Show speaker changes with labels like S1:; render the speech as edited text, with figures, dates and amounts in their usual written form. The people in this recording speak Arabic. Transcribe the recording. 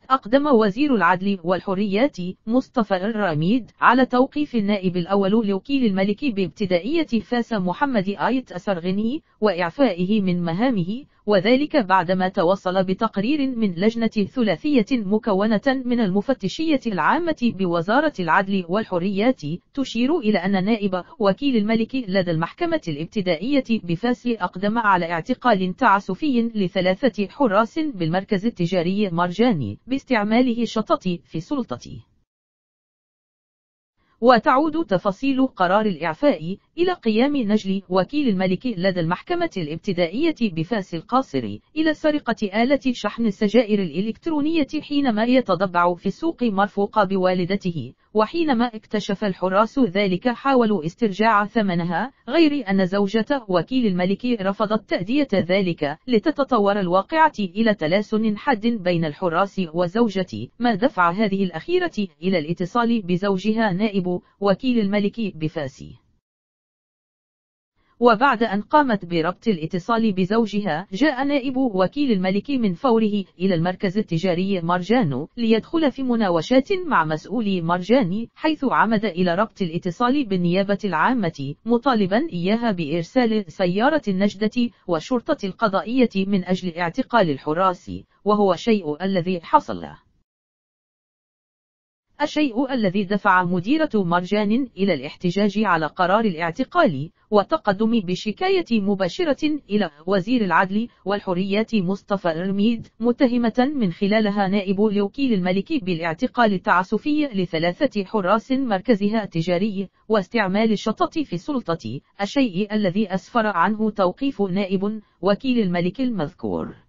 S1: أقدم وزير العدل والحريات مصطفى الرميد على توقيف النائب الأول لوكيل الملك بابتدائية فاس محمد آيت أسرغني وإعفائه من مهامه، وذلك بعدما توصل بتقرير من لجنة ثلاثية مكونة من المفتشية العامة بوزارة العدل والحريات تشير إلى أن نائب وكيل الملك لدى المحكمة الابتدائية بفاس أقدم على اعتقال تعسفي ل3 حراس بالمركز التجاري مرجاني باستعماله الشطط في سلطته. وتعود تفاصيل قرار الإعفاء إلى قيام نجل وكيل الملك لدى المحكمة الابتدائية بفاس القاصر إلى سرقة آلة شحن السجائر الإلكترونية حينما يتضبع في السوق مرفوق بوالدته، وحينما اكتشف الحراس ذلك حاولوا استرجاع ثمنها، غير أن زوجة وكيل الملك رفضت تأدية ذلك لتتطور الواقعة إلى تلاسن حاد بين الحراس وزوجته، ما دفع هذه الأخيرة إلى الاتصال بزوجها نائب وكيل الملك بفاس. وبعد أن قامت بربط الاتصال بزوجها، جاء نائب وكيل الملك من فوره إلى المركز التجاري مرجان ليدخل في مناوشات مع مسؤولي مرجان، حيث عمد إلى ربط الاتصال بالنيابة العامة مطالبا إياها بإرسال سيارة النجدة والشرطة القضائية من أجل اعتقال الحراس، وهو الشيء الذي حصل. الشيء الذي دفع مديرة مرجان إلى الاحتجاج على قرار الاعتقال والتقدم بشكاية مباشرة إلى وزير العدل والحريات مصطفى الرميد، متهمة من خلالها نائب لوكيل الملك بالاعتقال التعسفي ل3 حراس مركزها التجاري واستعمال الشطط في السلطة، الشيء الذي أسفر عنه توقيف نائب وكيل الملك المذكور.